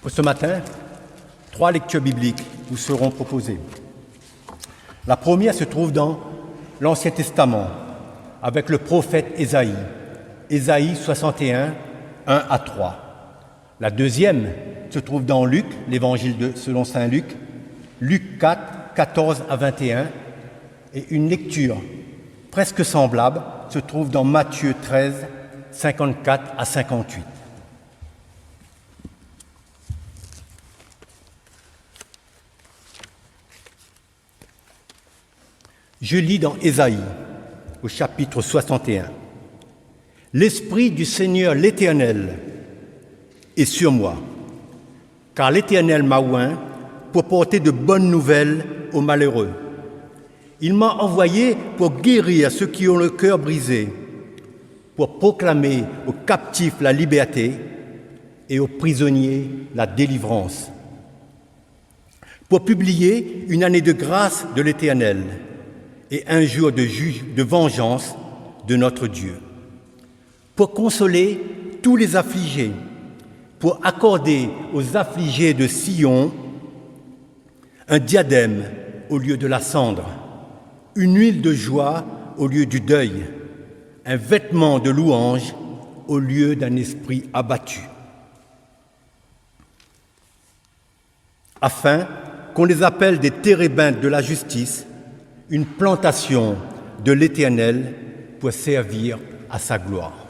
Ce matin, 3 lectures bibliques vous seront proposées. La première se trouve dans l'Ancien Testament, avec le prophète Ésaïe, Ésaïe 61, 1 à 3. La deuxième se trouve dans Luc, l'évangile selon saint Luc, Luc 4, 14 à 21, et une lecture presque semblable se trouve dans Matthieu 13, 54 à 58. Je lis dans Ésaïe, au chapitre 61. « L'Esprit du Seigneur l'Éternel est sur moi, car l'Éternel m'a oint pour porter de bonnes nouvelles aux malheureux. Il m'a envoyé pour guérir ceux qui ont le cœur brisé, pour proclamer aux captifs la liberté et aux prisonniers la délivrance, pour publier une année de grâce de l'Éternel et un jour de vengeance de notre Dieu, pour consoler tous les affligés, pour accorder aux affligés de Sion un diadème au lieu de la cendre, une huile de joie au lieu du deuil, un vêtement de louange au lieu d'un esprit abattu, afin qu'on les appelle des térébintes de la justice, une plantation de l'Éternel pour servir à sa gloire. »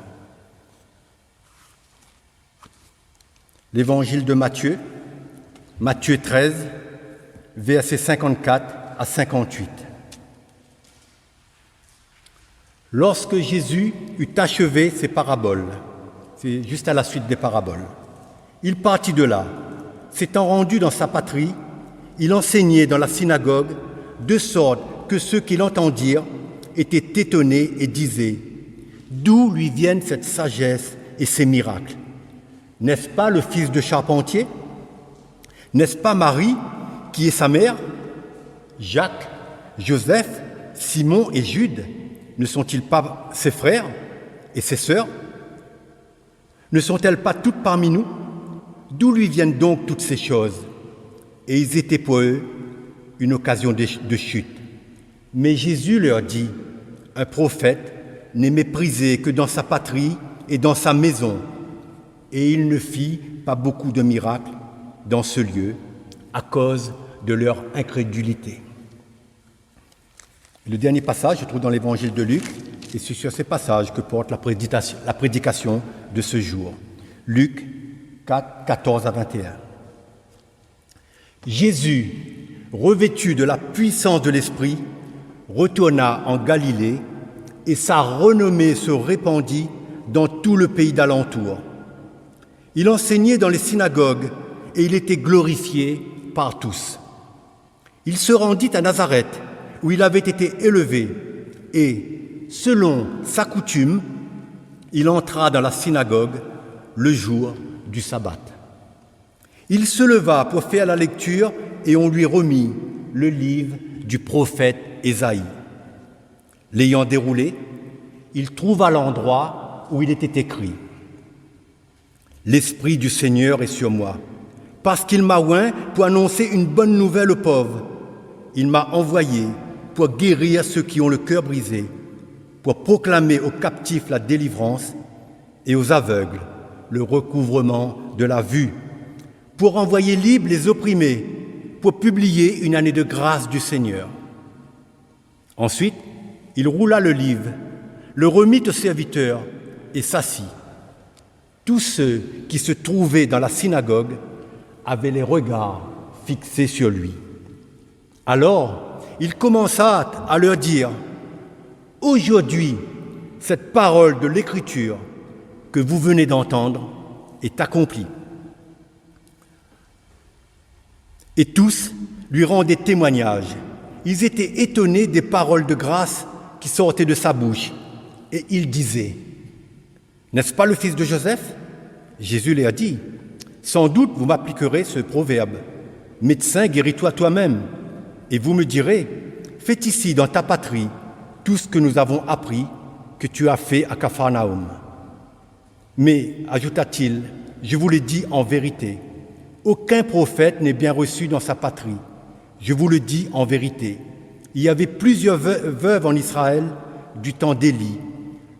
L'évangile de Matthieu, Matthieu 13, versets 54 à 58. Lorsque Jésus eut achevé ses paraboles, c'est juste à la suite des paraboles, il partit de là. S'étant rendu dans sa patrie, il enseignait dans la synagogue, de sorte que ceux qui l'entendirent étaient étonnés et disaient « D'où lui viennent cette sagesse et ces miracles? N'est-ce pas le fils de charpentier? N'est-ce pas Marie qui est sa mère? Jacques, Joseph, Simon et Jude, ne sont-ils pas ses frères et ses sœurs? Ne sont-elles pas toutes parmi nous? D'où lui viennent donc toutes ces choses? » Et ils étaient pour eux une occasion de chute. Mais Jésus leur dit, « Un prophète n'est méprisé que dans sa patrie et dans sa maison. » Et il ne fit pas beaucoup de miracles dans ce lieu à cause de leur incrédulité. Le dernier passage se trouve dans l'évangile de Luc, et c'est sur ces passages que porte la prédication de ce jour. Luc 4, 14 à 21. Jésus, revêtu de la puissance de l'Esprit, retourna en Galilée, et sa renommée se répandit dans tout le pays d'alentour. Il enseignait dans les synagogues, et il était glorifié par tous. Il se rendit à Nazareth, où il avait été élevé, et, selon sa coutume, il entra dans la synagogue le jour du sabbat. Il se leva pour faire la lecture, et on lui remit le livre du prophète Ésaïe. L'ayant déroulé, il trouva l'endroit où il était écrit « L'Esprit du Seigneur est sur moi, parce qu'il m'a oint pour annoncer une bonne nouvelle aux pauvres. Il m'a envoyé pour guérir ceux qui ont le cœur brisé, pour proclamer aux captifs la délivrance et aux aveugles le recouvrement de la vue, pour envoyer libres les opprimés, pour publier une année de grâce du Seigneur. » Ensuite, il roula le livre, le remit au serviteur et s'assit. Tous ceux qui se trouvaient dans la synagogue avaient les regards fixés sur lui. Alors, il commença à leur dire « Aujourd'hui, cette parole de l'Écriture que vous venez d'entendre est accomplie. » Et tous lui rendaient témoignage. Ils étaient étonnés des paroles de grâce qui sortaient de sa bouche. Et ils disaient « N'est-ce pas le fils de Joseph ?» Jésus leur dit « Sans doute vous m'appliquerez ce proverbe. Médecin, guéris-toi toi-même. Et vous me direz « Fais ici dans ta patrie tout ce que nous avons appris que tu as fait à Capharnaüm. » Mais, ajouta-t-il, je vous l'ai dit en vérité, Aucun prophète n'est bien reçu dans sa patrie. Je vous le dis en vérité. Il y avait plusieurs veuves en Israël du temps d'Élie,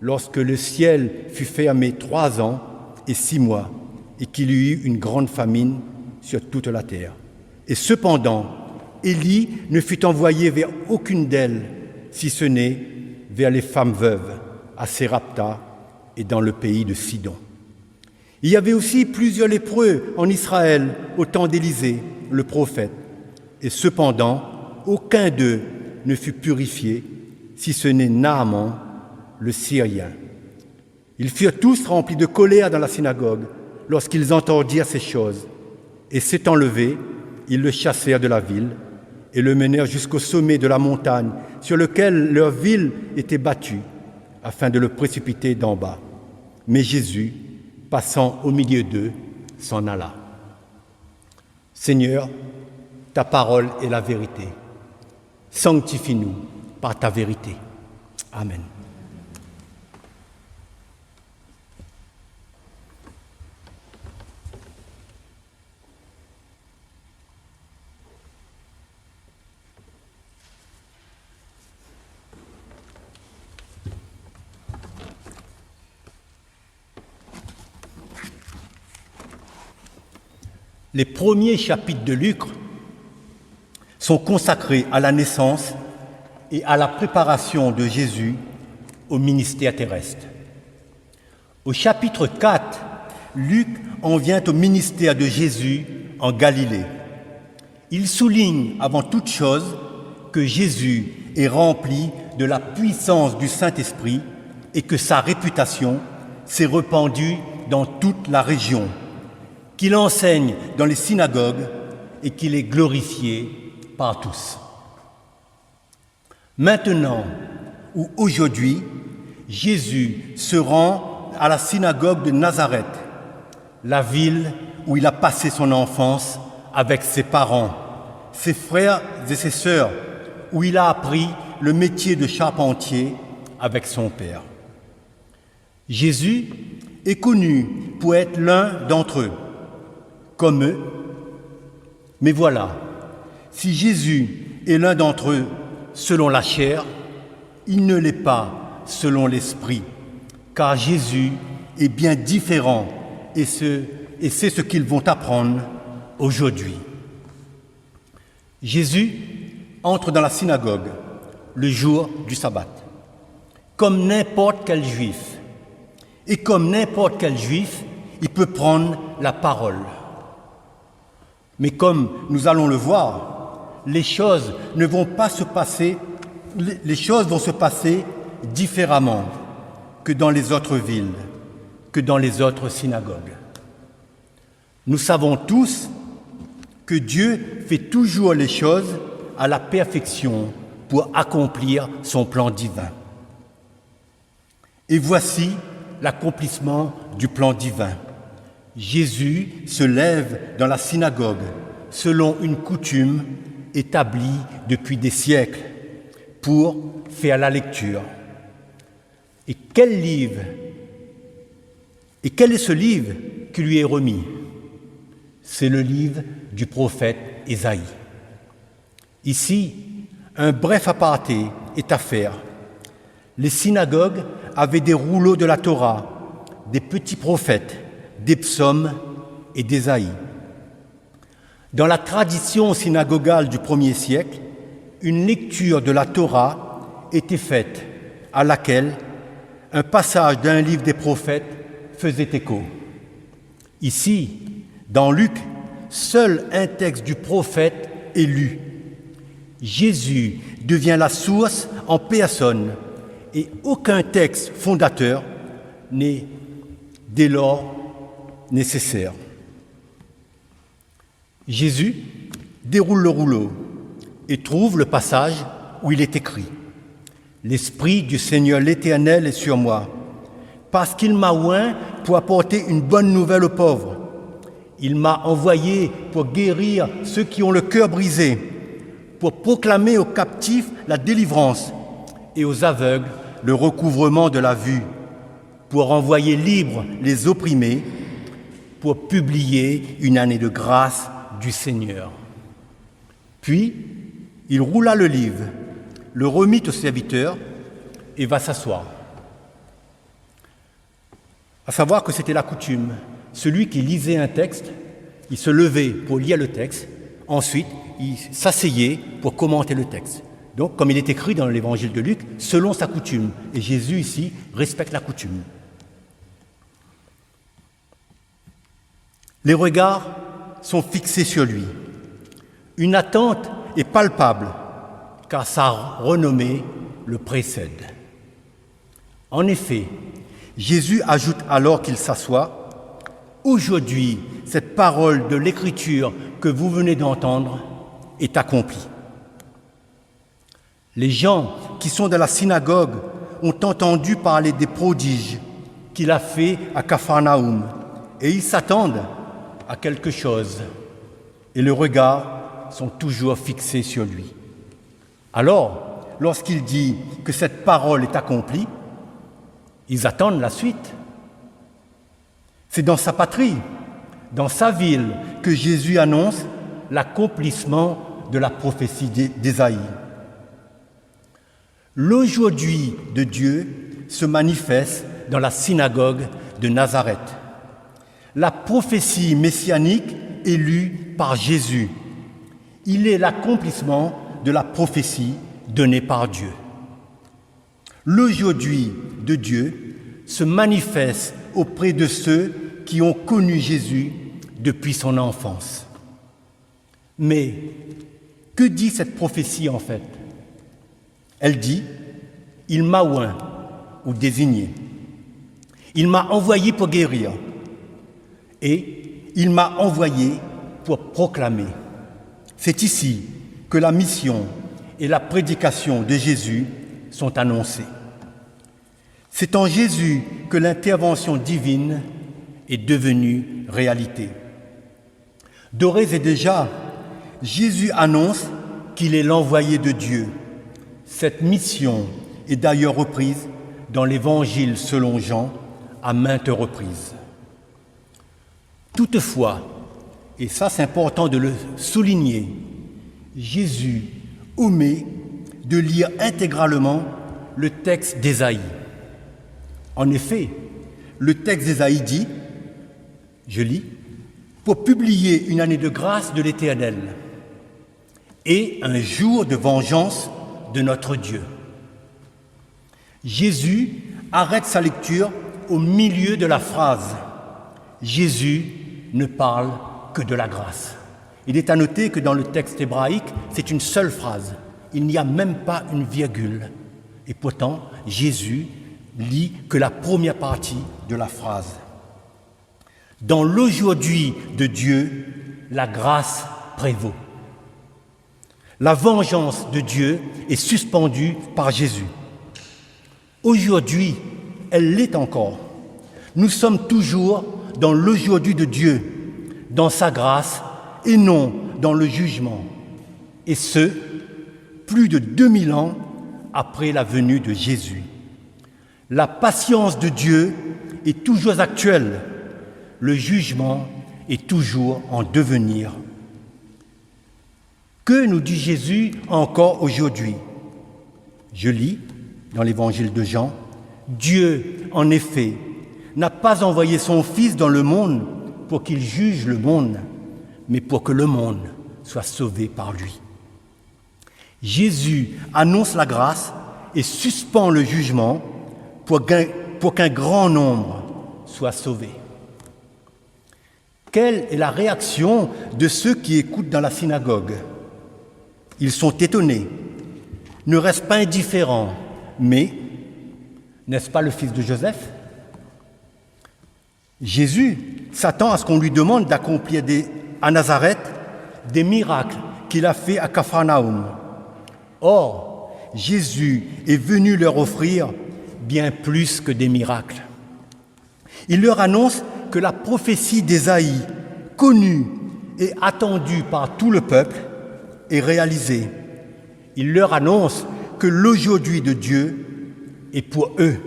lorsque le ciel fut fermé 3 ans et 6 mois, et qu'il y eut une grande famine sur toute la terre. Et cependant, Élie ne fut envoyé vers aucune d'elles, si ce n'est vers les femmes veuves, à Sérapta et dans le pays de Sidon. Il y avait aussi plusieurs lépreux en Israël au temps d'Élisée, le prophète, et cependant, aucun d'eux ne fut purifié, si ce n'est Naaman, le Syrien. Ils furent tous remplis de colère dans la synagogue lorsqu'ils entendirent ces choses, et s'étant levés, ils le chassèrent de la ville et le menèrent jusqu'au sommet de la montagne sur lequel leur ville était battue, afin de le précipiter d'en bas. Mais Jésus, passant au milieu d'eux, s'en alla. Seigneur, ta parole est la vérité. Sanctifie-nous par ta vérité. Amen. Les premiers chapitres de Luc sont consacrés à la naissance et à la préparation de Jésus au ministère terrestre. Au chapitre 4, Luc en vient au ministère de Jésus en Galilée. Il souligne avant toute chose que Jésus est rempli de la puissance du Saint-Esprit et que sa réputation s'est répandue dans toute la région, qu'il enseigne dans les synagogues et qu'il est glorifié par tous. Maintenant ou aujourd'hui, Jésus se rend à la synagogue de Nazareth, la ville où il a passé son enfance avec ses parents, ses frères et ses sœurs, où il a appris le métier de charpentier avec son père. Jésus est connu pour être l'un d'entre eux, comme eux. Mais voilà, si Jésus est l'un d'entre eux selon la chair, il ne l'est pas selon l'esprit, car Jésus est bien différent et c'est ce qu'ils vont apprendre aujourd'hui. Jésus entre dans la synagogue le jour du sabbat, comme n'importe quel juif. Et comme n'importe quel juif, il peut prendre la parole. Mais comme nous allons le voir, les choses vont se passer différemment que dans les autres villes, que dans les autres synagogues. Nous savons tous que Dieu fait toujours les choses à la perfection pour accomplir son plan divin. Et voici l'accomplissement du plan divin. Jésus se lève dans la synagogue selon une coutume établie depuis des siècles pour faire la lecture. Et quel est ce livre qui lui est remis? C'est le livre du prophète Ésaïe. Ici, un bref aparté est à faire. Les synagogues avaient des rouleaux de la Torah, des petits prophètes, des psaumes et d'Ésaïe. Dans la tradition synagogale du 1er siècle, une lecture de la Torah était faite, à laquelle un passage d'un livre des prophètes faisait écho. Ici, dans Luc, seul un texte du prophète est lu. Jésus devient la source en personne et aucun texte fondateur n'est dès lors nécessaire. Jésus déroule le rouleau et trouve le passage où il est écrit « L'Esprit du Seigneur l'Éternel est sur moi, parce qu'il m'a oint pour apporter une bonne nouvelle aux pauvres. Il m'a envoyé pour guérir ceux qui ont le cœur brisé, pour proclamer aux captifs la délivrance et aux aveugles le recouvrement de la vue, pour envoyer libres les opprimés, pour publier une année de grâce du Seigneur. Puis, il roula le livre, le remit au serviteur et va s'asseoir. À savoir que c'était la coutume. Celui qui lisait un texte, il se levait pour lire le texte, ensuite il s'asseyait pour commenter le texte. Donc, comme il est écrit dans l'évangile de Luc, selon sa coutume. Et Jésus, ici, respecte la coutume. Les regards sont fixés sur lui. Une attente est palpable, car sa renommée le précède. En effet, Jésus ajoute alors qu'il s'assoit, « Aujourd'hui, cette parole de l'Écriture que vous venez d'entendre est accomplie. » Les gens qui sont dans la synagogue ont entendu parler des prodiges qu'il a fait à Capharnaüm et ils s'attendent à quelque chose et leurs regards sont toujours fixés sur lui. Alors, lorsqu'il dit que cette parole est accomplie, ils attendent la suite. C'est dans sa patrie, dans sa ville, que Jésus annonce l'accomplissement de la prophétie d'Ésaïe. L'aujourd'hui de Dieu se manifeste dans la synagogue de Nazareth. La prophétie messianique est lue par Jésus. Il est l'accomplissement de la prophétie donnée par Dieu. L'aujourd'hui de Dieu se manifeste auprès de ceux qui ont connu Jésus depuis son enfance. Mais que dit cette prophétie en fait ? Elle dit « Il m'a oint ou désigné. Il m'a envoyé pour guérir et il m'a envoyé pour proclamer. » C'est ici que la mission et la prédication de Jésus sont annoncées. C'est en Jésus que l'intervention divine est devenue réalité. D'ores et déjà, Jésus annonce qu'il est l'envoyé de Dieu. Cette mission est d'ailleurs reprise dans l'Évangile selon Jean à maintes reprises. Toutefois, et ça c'est important de le souligner, Jésus omet de lire intégralement le texte d'Ésaïe. En effet, le texte d'Ésaïe dit, je lis, « Pour publier une année de grâce de l'Éternel et un jour de vengeance de notre Dieu. » Jésus arrête sa lecture au milieu de la phrase. Jésus ne parle que de la grâce. Il est à noter que dans le texte hébraïque, c'est une seule phrase. Il n'y a même pas une virgule. Et pourtant, Jésus lit que la première partie de la phrase. Dans l'aujourd'hui de Dieu, la grâce prévaut. La vengeance de Dieu est suspendue par Jésus. Aujourd'hui, elle l'est encore. Nous sommes toujours dans l'aujourd'hui de Dieu, dans sa grâce et non dans le jugement. Et ce, plus de 2000 ans après la venue de Jésus. La patience de Dieu est toujours actuelle. Le jugement est toujours en devenir. Que nous dit Jésus encore aujourd'hui ? Je lis dans l'évangile de Jean, « Dieu, en effet, n'a pas envoyé son Fils dans le monde pour qu'il juge le monde, mais pour que le monde soit sauvé par lui. » Jésus annonce la grâce et suspend le jugement pour qu'un grand nombre soit sauvé. Quelle est la réaction de ceux qui écoutent dans la synagogue ? Ils sont étonnés, ne restent pas indifférents, mais n'est-ce pas le fils de Joseph ? Jésus s'attend à ce qu'on lui demande d'accomplir à Nazareth des miracles qu'il a fait à Capharnaüm. Or, Jésus est venu leur offrir bien plus que des miracles. Il leur annonce que la prophétie d'Ésaïe, connue et attendue par tout le peuple, est réalisée. Il leur annonce que l'aujourd'hui de Dieu est pour eux,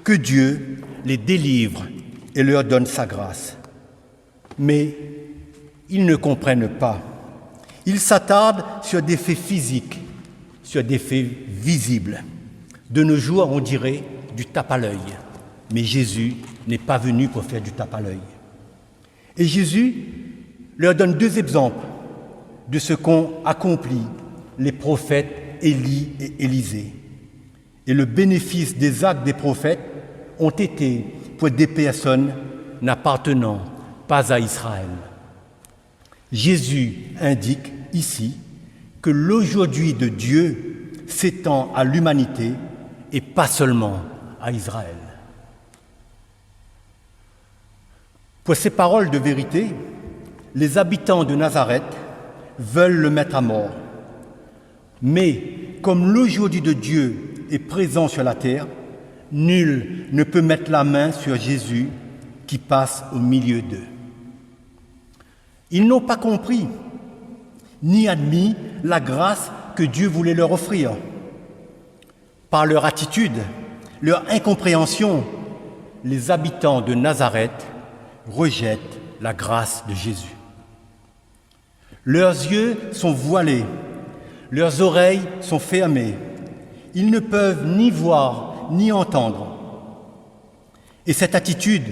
que Dieu les délivre et leur donne sa grâce. Mais ils ne comprennent pas. Ils s'attardent sur des faits physiques, sur des faits visibles. De nos jours, on dirait du tape à l'œil. Mais Jésus n'est pas venu pour faire du tape à l'œil. Et Jésus leur donne 2 exemples de ce qu'ont accompli les prophètes Élie et Élisée. Et le bénéfice des actes des prophètes ont été pour des personnes n'appartenant pas à Israël. Jésus indique ici que l'aujourd'hui de Dieu s'étend à l'humanité et pas seulement à Israël. Pour ces paroles de vérité, les habitants de Nazareth veulent le mettre à mort. Mais comme l'aujourd'hui de Dieu est présent sur la terre, nul ne peut mettre la main sur Jésus qui passe au milieu d'eux. Ils n'ont pas compris ni admis la grâce que Dieu voulait leur offrir. Par leur attitude, leur incompréhension, les habitants de Nazareth rejettent la grâce de Jésus. Leurs yeux sont voilés, leurs oreilles sont fermées. Ils ne peuvent ni voir ni entendre. Et cette attitude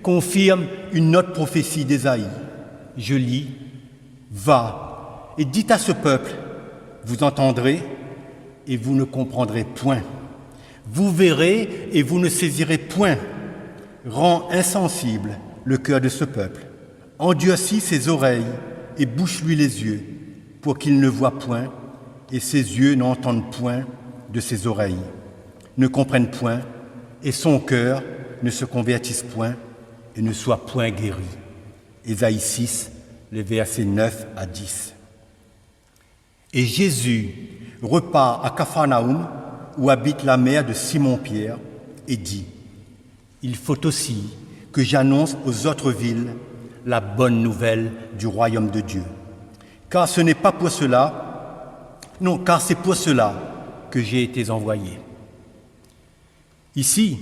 confirme une autre prophétie d'Ésaïe. Je lis, « Va et dites à ce peuple, vous entendrez et vous ne comprendrez point. Vous verrez et vous ne saisirez point. Rends insensible le cœur de ce peuple. Endurcis ses oreilles et bouche-lui les yeux, pour qu'il ne voie point et ses yeux n'entendent point de ses oreilles, ne comprennent point et son cœur ne se convertisse point et ne soit point guéri. » Ésaïe 6, les versets 9 à 10. Et Jésus repart à Capharnaüm, où habite la mère de Simon-Pierre, et dit « Il faut aussi que j'annonce aux autres villes la bonne nouvelle du royaume de Dieu. Car ce n'est pas pour cela, non, car c'est pour cela que j'ai été envoyé. » Ici,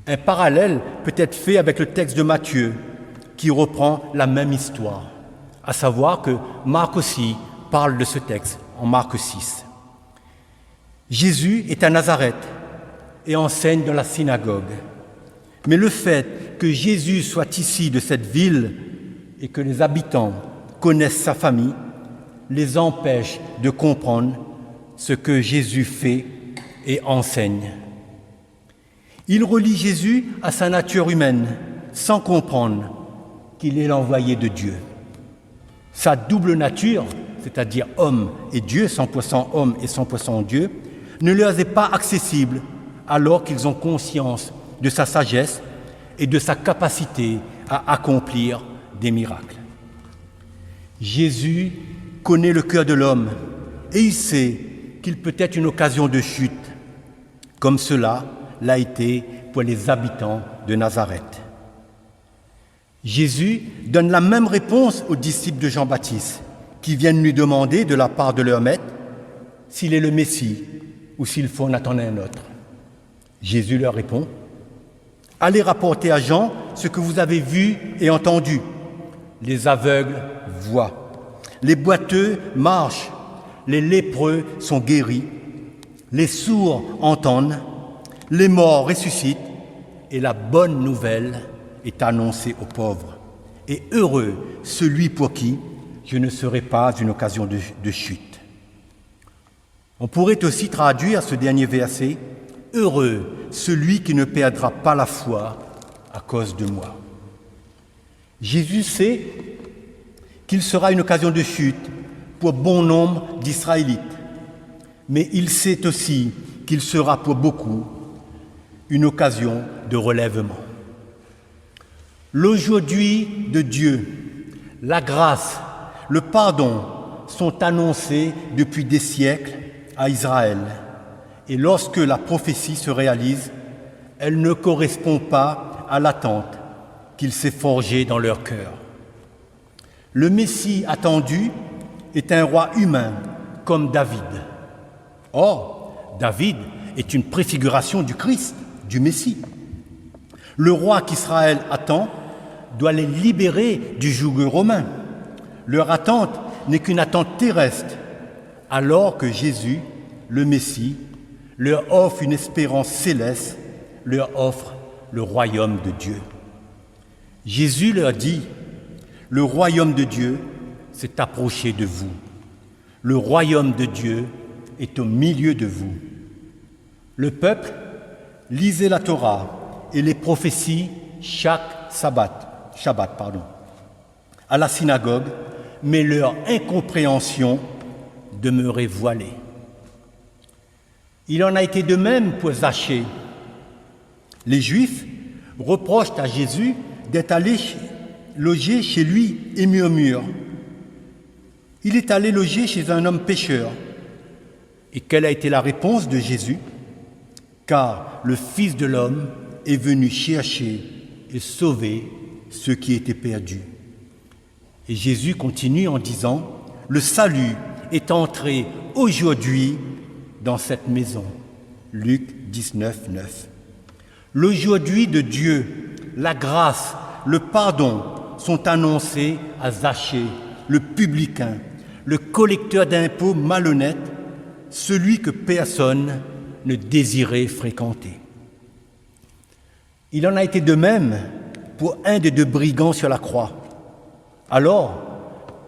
un parallèle peut être fait avec le texte de Matthieu, qui reprend la même histoire, à savoir que Marc aussi parle de ce texte en Marc 6. Jésus est à Nazareth et enseigne dans la synagogue. Mais le fait que Jésus soit ici de cette ville et que les habitants connaissent sa famille les empêche de comprendre ce que Jésus fait et enseigne. Il relie Jésus à sa nature humaine sans comprendre qu'il est l'envoyé de Dieu. Sa double nature, c'est-à-dire homme et Dieu, 100% homme et 100% Dieu, ne leur est pas accessible alors qu'ils ont conscience de sa sagesse et de sa capacité à accomplir des miracles. Jésus connaît le cœur de l'homme et il sait qu'il peut être une occasion de chute, comme cela l'a été pour les habitants de Nazareth. Jésus donne la même réponse aux disciples de Jean-Baptiste qui viennent lui demander de la part de leur maître s'il est le Messie ou s'il faut en attendre un autre. Jésus leur répond « Allez rapporter à Jean ce que vous avez vu et entendu. Les aveugles voient, les boiteux marchent, les lépreux sont guéris, les sourds entendent, les morts ressuscitent et la bonne nouvelle est annoncée aux pauvres. Et heureux celui pour qui je ne serai pas une occasion de chute. » On pourrait aussi traduire ce dernier verset « Heureux celui qui ne perdra pas la foi à cause de moi. » Jésus sait qu'il sera une occasion de chute pour bon nombre d'Israélites, mais il sait aussi qu'il sera pour beaucoup une occasion de relèvement. L'aujourd'hui de Dieu, la grâce, le pardon sont annoncés depuis des siècles à Israël. Et lorsque la prophétie se réalise, elle ne correspond pas à l'attente qu'il s'est forgée dans leur cœur. Le Messie attendu est un roi humain comme David. Or, David est une préfiguration du Christ, du Messie. Le roi qu'Israël attend doit les libérer du joug romain. Leur attente n'est qu'une attente terrestre, alors que Jésus, le Messie, leur offre une espérance céleste, leur offre le royaume de Dieu. Jésus leur dit, « Le royaume de Dieu s'est approché de vous. Le royaume de Dieu est au milieu de vous. » Le peuple lisait la Torah et les prophéties chaque Shabbat, à la synagogue, mais leur incompréhension demeurait voilée. Il en a été de même pour Zachée. Les Juifs reprochent à Jésus d'être allé loger chez lui et murmurent. Il est allé loger chez un homme pécheur. Et quelle a été la réponse de Jésus? Car le Fils de l'homme est venu chercher et sauver ceux qui étaient perdus. Et Jésus continue en disant, « Le salut est entré aujourd'hui dans cette maison. » Luc 19, 9. L'aujourd'hui de Dieu, la grâce, le pardon sont annoncés à Zachée, le publicain, le collecteur d'impôts malhonnête, celui que personne ne désirait fréquenter. Il en a été de même pour un des deux brigands sur la croix. Alors,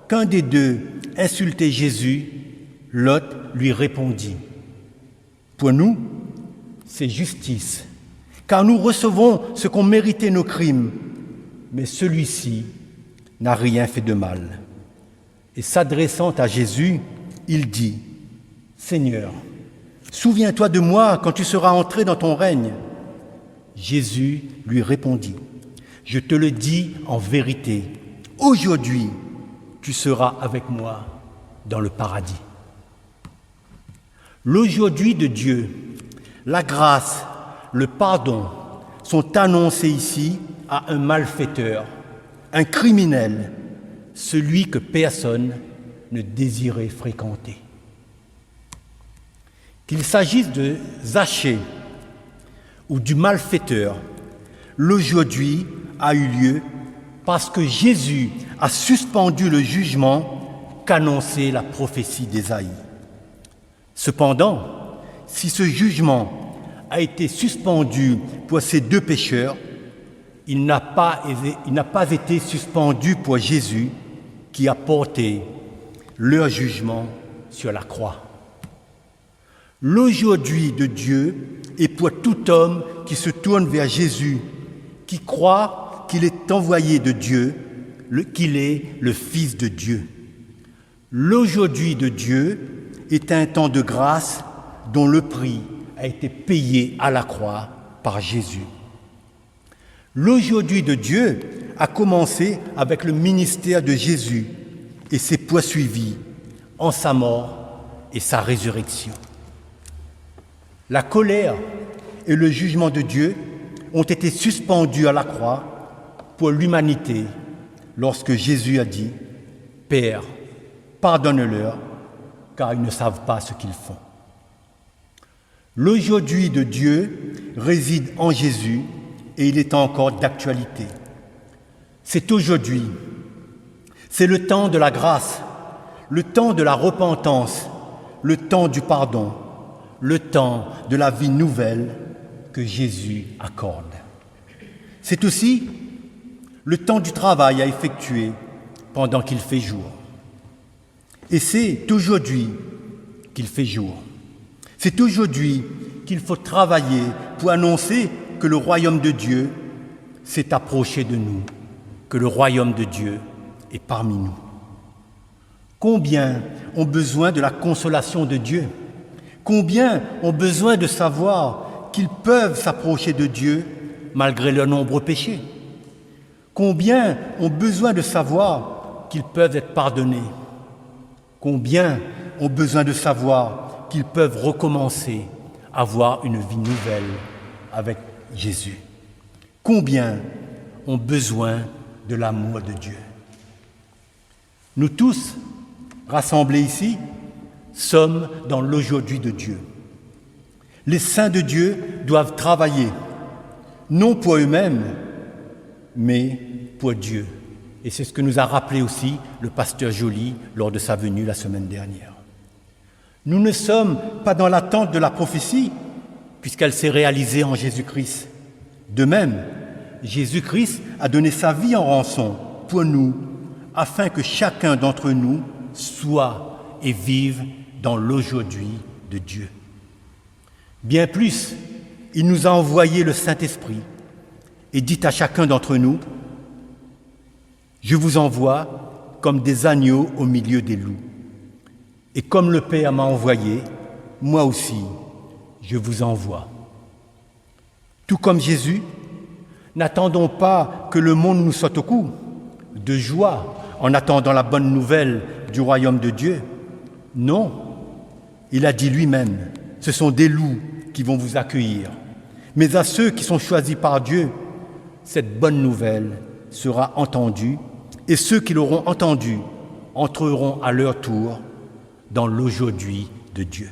qu'un des deux insultait Jésus, l'autre lui répondit, « Pour nous, c'est justice, car nous recevons ce qu'ont mérité nos crimes, mais celui-ci n'a rien fait de mal. » Et s'adressant à Jésus, il dit, « Seigneur, souviens-toi de moi quand tu seras entré dans ton règne. » Jésus lui répondit, « Je te le dis en vérité, aujourd'hui tu seras avec moi dans le paradis. » L'aujourd'hui de Dieu, la grâce, le pardon sont annoncés ici à un malfaiteur, un criminel, celui que personne ne désirait fréquenter. Qu'il s'agisse de Zachée ou du malfaiteur, l'aujourd'hui a eu lieu parce que Jésus a suspendu le jugement qu'annonçait la prophétie d'Ésaïe. Cependant, si ce jugement a été suspendu pour ces deux pécheurs, il n'a pas été suspendu pour Jésus qui a porté leur jugement sur la croix. L'aujourd'hui de Dieu est pour tout homme qui se tourne vers Jésus, qui croit qu'il est envoyé de Dieu, qu'il est le Fils de Dieu. L'aujourd'hui de Dieu est un temps de grâce dont le prix a été payé à la croix par Jésus. L'aujourd'hui de Dieu a commencé avec le ministère de Jésus et s'est poursuivi en sa mort et sa résurrection. La colère et le jugement de Dieu ont été suspendus à la croix pour l'humanité lorsque Jésus a dit « Père, pardonne-leur, car ils ne savent pas ce qu'ils font. » L'aujourd'hui de Dieu réside en Jésus et il est encore d'actualité. C'est aujourd'hui, c'est le temps de la grâce, le temps de la repentance, le temps du pardon, le temps de la vie nouvelle que Jésus accorde. C'est aussi le temps du travail à effectuer pendant qu'il fait jour. Et c'est aujourd'hui qu'il fait jour. C'est aujourd'hui qu'il faut travailler pour annoncer que le royaume de Dieu s'est approché de nous, que le royaume de Dieu est parmi nous. Combien ont besoin de la consolation de Dieu? Combien ont besoin de savoir qu'ils peuvent s'approcher de Dieu malgré leurs nombreux péchés? Combien ont besoin de savoir qu'ils peuvent être pardonnés? Combien ont besoin de savoir qu'ils peuvent recommencer à avoir une vie nouvelle avec Jésus? Combien ont besoin de l'amour de Dieu? Nous tous, rassemblés ici, sommes dans l'aujourd'hui de Dieu. Les saints de Dieu doivent travailler, non pour eux-mêmes, mais pour Dieu. Et c'est ce que nous a rappelé aussi le pasteur Joly lors de sa venue la semaine dernière. Nous ne sommes pas dans l'attente de la prophétie, puisqu'elle s'est réalisée en Jésus-Christ. De même, Jésus-Christ a donné sa vie en rançon pour nous, afin que chacun d'entre nous soit et vive dans l'aujourd'hui de Dieu. Bien plus, il nous a envoyé le Saint-Esprit et dit à chacun d'entre nous: « Je vous envoie comme des agneaux au milieu des loups. Et comme le Père m'a envoyé, moi aussi, je vous envoie. » Tout comme Jésus, n'attendons pas que le monde nous saute au cou de joie en attendant la bonne nouvelle du royaume de Dieu. Non, il a dit lui-même, ce sont des loups qui vont vous accueillir. Mais à ceux qui sont choisis par Dieu, cette bonne nouvelle sera entendue, et ceux qui l'auront entendue entreront à leur tour dans l'aujourd'hui de Dieu.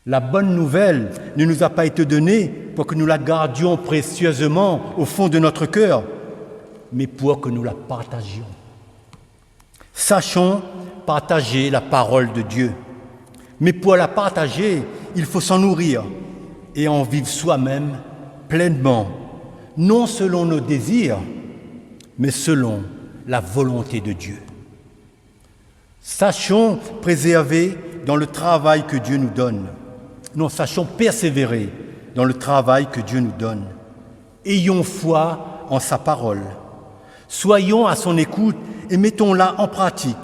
La bonne nouvelle ne nous a pas été donnée pour que nous la gardions précieusement au fond de notre cœur, mais pour que nous la partagions. Sachons partager la parole de Dieu. Mais pour la partager, il faut s'en nourrir et en vivre soi-même pleinement, non selon nos désirs, mais selon la volonté de Dieu. Sachons préserver dans le travail que Dieu nous donne. Non, sachons persévérer dans le travail que Dieu nous donne. Ayons foi en sa parole. Soyons à son écoute et mettons-la en pratique.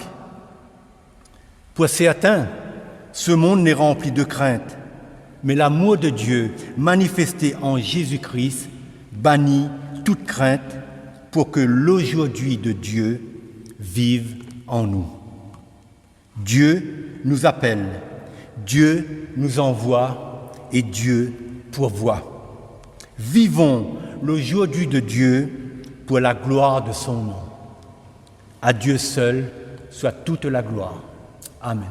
Pour certains, ce monde n'est rempli de crainte, mais l'amour de Dieu manifesté en Jésus-Christ bannit toute crainte pour que l'aujourd'hui de Dieu vive en nous. Dieu nous appelle, Dieu nous envoie et Dieu pourvoit. Vivons l'aujourd'hui de Dieu pour la gloire de son nom. À Dieu seul soit toute la gloire. Amen.